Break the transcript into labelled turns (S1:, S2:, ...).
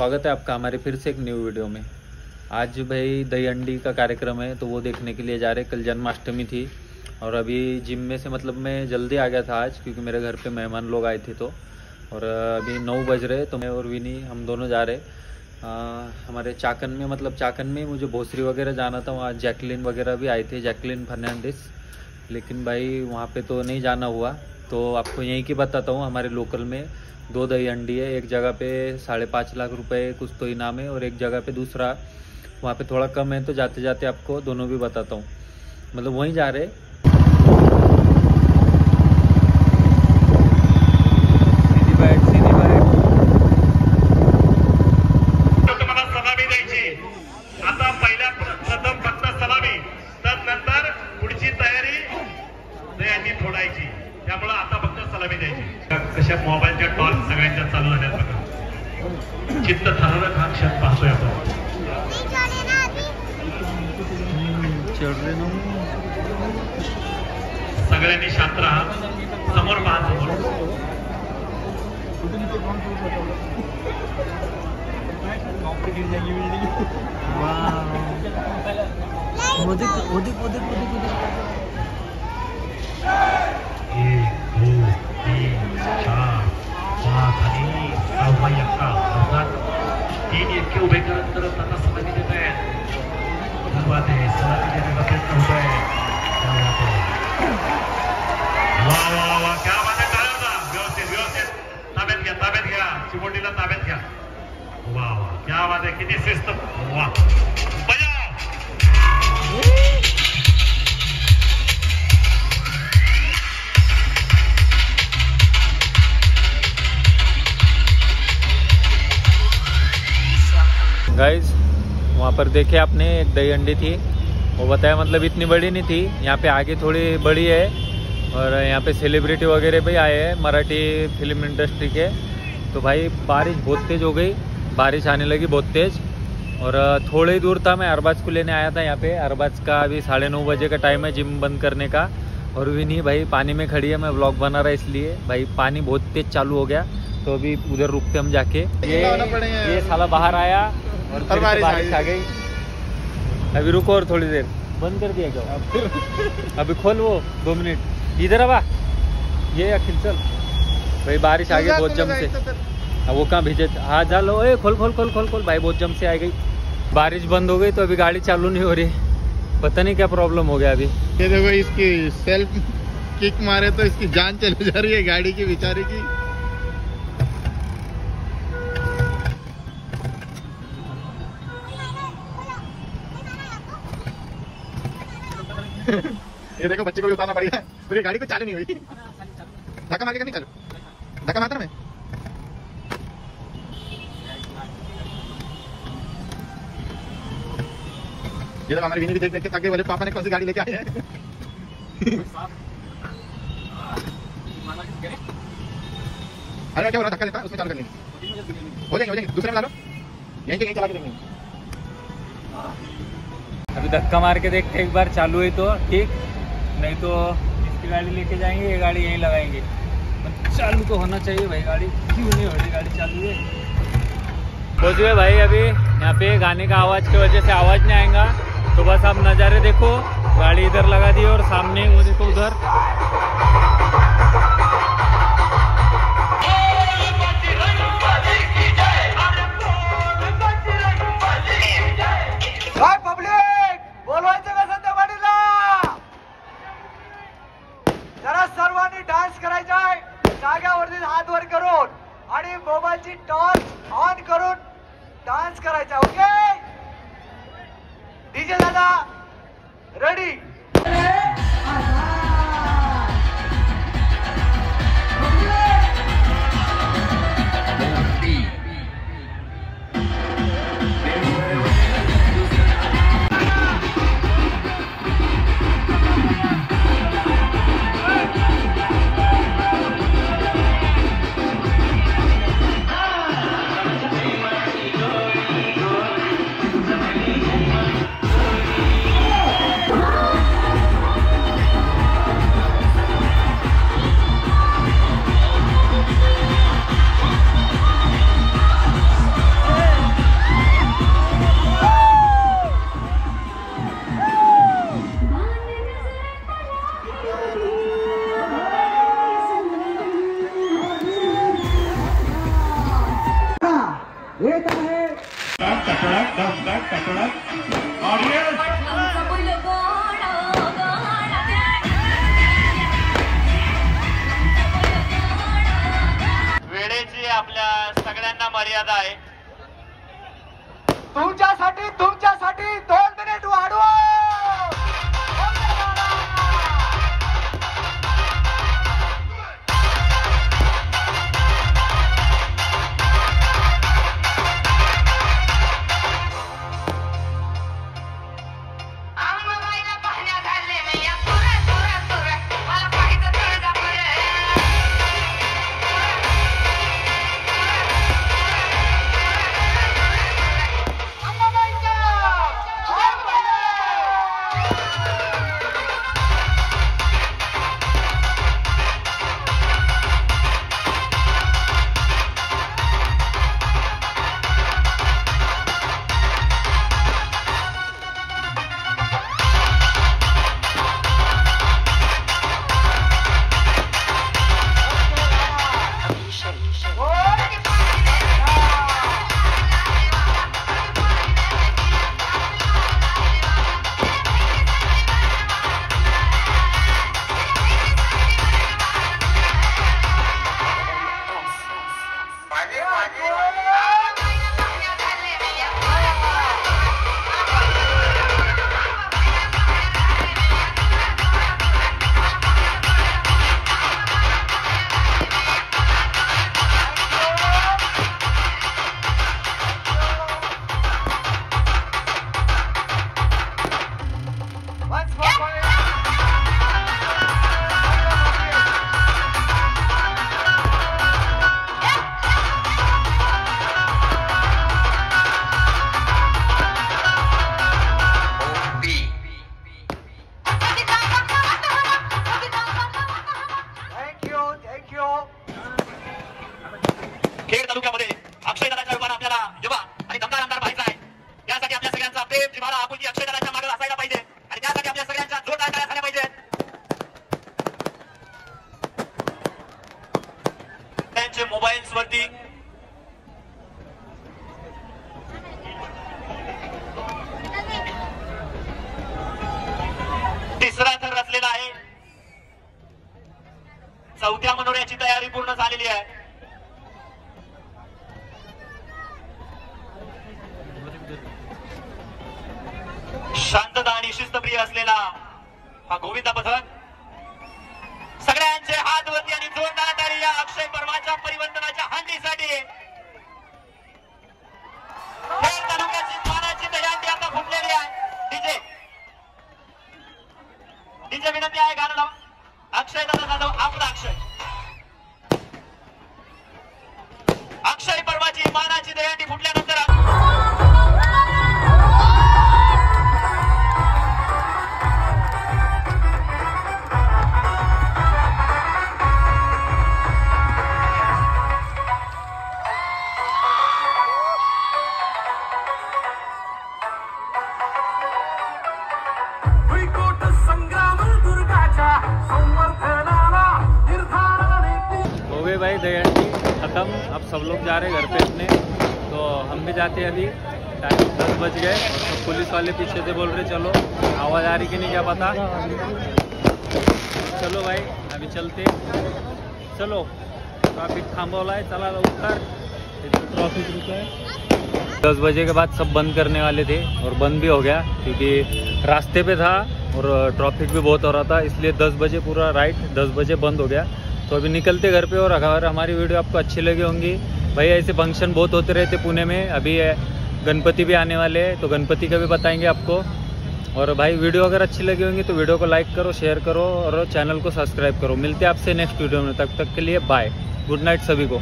S1: स्वागत है आपका हमारे फिर से एक न्यू वीडियो में। आज भाई दही अंडी का कार्यक्रम है तो वो देखने के लिए जा रहे। कल जन्माष्टमी थी और अभी जिम में से मतलब मैं जल्दी आ गया था आज, क्योंकि मेरे घर पे मेहमान लोग आए थे तो। और अभी 9 बज रहे तो मैं और विनी हम दोनों जा रहे हमारे चाकन में, मतलब चाकन में मुझे भोसरी वगैरह जाना था। वहाँ जैकलिन वगैरह भी आए थे, जैकलिन फर्नांडिस, लेकिन भाई वहाँ पे तो नहीं जाना हुआ। तो आपको यहीं की बताता हूँ, हमारे लोकल में 2 दही अंडी है। एक जगह पे 5.5 लाख रुपए कुछ तो इनाम है, और एक जगह पे दूसरा वहाँ पे थोड़ा कम है। तो जाते जाते आपको दोनों भी बताता हूँ, मतलब वहीं जा रहे।
S2: कशा मोबाईलच्या टॉर्च सगळ्यांच्या चालू झाल्यात बघा। चित्त ठरवलं हा क्षण पाहतोय आपण। सगळ्यांनी शांत राहा, समोर पहा, समोर। तीन इतके उभे करत करत आता सलामी देत आहेत। सुरुवात आहे, सलामी देण्याचा प्रयत्न होत आहे। वा वा वा, क्या बात आहे, टाळ्या वाजवा। व्यवस्थित व्यवस्थित ताब्यात घ्या, ताब्यात घ्या, चिमोटीला ताब्यात घ्या। वा वा, क्या बात आहे, किती शिस्त। वा बजाव।
S1: गाइस वहाँ पर देखे आपने एक दही अंडी थी, वो बताया मतलब इतनी बड़ी नहीं थी। यहाँ पे आगे थोड़ी बड़ी है, और यहाँ पे सेलिब्रिटी वगैरह भी आए हैं मराठी फिल्म इंडस्ट्री के। तो भाई बारिश बहुत तेज़ हो गई, बारिश आने लगी बहुत तेज़। और थोड़े ही दूर था, मैं अरबाज को लेने आया था यहाँ पे। अरबाज का अभी 9:30 बजे का टाइम है जिम बंद करने का। और भी नहीं भाई पानी में खड़ी है, मैं व्लॉग बना रहा इसलिए। भाई पानी बहुत तेज़ चालू हो गया, तो अभी उधर रुकते हम जाके। ये साला बाहर आया और फिर बारिश आ गई। अभी रुको और थोड़ी देर, बंद कर दिया क्या? अभी खोल वो 2 मिनट। इधर अब ये अखिल चल भाई, बारिश आ गई बहुत जम से। अब वो कहाँ भिजे, हाँ जा लो, खोल खोल खोल खोल खोल भाई, बहुत जम से आ गई। बारिश बंद हो गई तो अभी गाड़ी चालू नहीं हो रही, पता नहीं क्या प्रॉब्लम हो गया अभी।
S3: ये देखो, इसकी सेल्फ किक मारे तो इसकी जान चली जा रही है गाड़ी की, बेचारी की। ये देखो, बच्चे को भी उतारना पड़ेगा, पूरी गाड़ी को चालू नहीं हुई। धक्का मार के नहीं चालू, धक्का मारता मैं। ये तो हमारे विनी भी देख देख के ताकि बोले पापा ने कौन सी गाड़ी लेके आए हैं। अरे क्या हो रहा, धक्का देता उसमें चालू करनी हो जाएंगे, दूसरे में डालो, यहीं चला के देंगे।
S1: अभी धक्का मार के देखते एक बार, चालू है तो ठीक, नहीं तो इसकी गाड़ी लेके जाएंगे, ये गाड़ी यहीं लगाएंगे। चालू तो होना चाहिए भाई, गाड़ी क्यों नहीं हो रही, गाड़ी चालू है। पहुँच गए भाई, अभी यहाँ पे गाने का आवाज़ की वजह से आवाज़ नहीं आएगा। तो बस आप नज़ारे देखो, गाड़ी इधर लगा दी और सामने वो देखो उधर।
S4: जरा सर्वांनी डान्स करायचा आहे, जाग्यावरती हात वर करून आणि मोबाईलची टॉर्च ऑन करून डान्स करायचा। ओके डीजे दादा रेडी?
S2: रचलेला आहे.
S4: तुमच्यासाठी 2 मिनिट वाढवा.
S2: खेड तालुक्यामध्ये अक्षयदानाच्या रूपाने आपल्याला युवा आणि दमदार आमदार पाहायचा आहे. त्यासाठी आपल्या सगळ्यांचा प्रेम जिव्हाळा आपुलकी अक्षयदानाच्या मागे असायला पाहिजे आणि त्यासाठी आपल्या सगळ्यांच्या जोरदार टाळ्या झाल्या पाहिजेत. त्यांचे मोबाईल्स वरती तिसरा थर रचलेला आहे. चौथ्या मनोऱ्याची तयारी पूर्ण झालेली आहे. शांतता आणि शिस्तप्रिय असलेला हा गोविंदा पथक सगळ्यांचे हात वरती आणि जोरदार टाळी या अक्षय परमाच्या परिवर्तनाच्या हंडीसाठी. खेड तालुक्याची मानाची दहीहंडी आता फुटलेली आहे. डीजे विनंती आहे गाणं लावा. अक्षय दादा जाधव आपला अक्षय परमाची मानाची दहीहंडी फुटल्यानंतर
S1: हो गई भाई दहीहंडी खत्म. अब सब लोग जा रहे हैं घर पे अपने, तो हम भी जाते हैं. अभी टाइम 10 बज गए. तो पुलिस वाले पीछे से बोल रहे चलो, आवाज़ आ रही कि नहीं क्या पता. चलो भाई अभी चलते. चलो ट्रैफिक थांबवला है, चला उतर. ट्रैफिक रुका है. 10 बजे के बाद सब बंद करने वाले थे और बंद भी हो गया क्योंकि रास्ते पे था और ट्रैफिक भी बहुत हो रहा था. इसलिए 10 बजे पूरा राइट 10 बजे बंद हो गया. तो अभी निकलते घर पे. और अगर हमारी वीडियो आपको अच्छी लगी होंगी भाई, ऐसे फंक्शन बहुत होते रहते पुणे में. अभी गणपति भी आने वाले हैं तो गणपति का भी बताएंगे आपको. और भाई वीडियो अगर अच्छी लगी होंगी तो वीडियो को लाइक करो, शेयर करो और चैनल को सब्सक्राइब करो. मिलते हैं आपसे नेक्स्ट वीडियो में. तब तक के लिए बाय, गुड नाइट सभी को.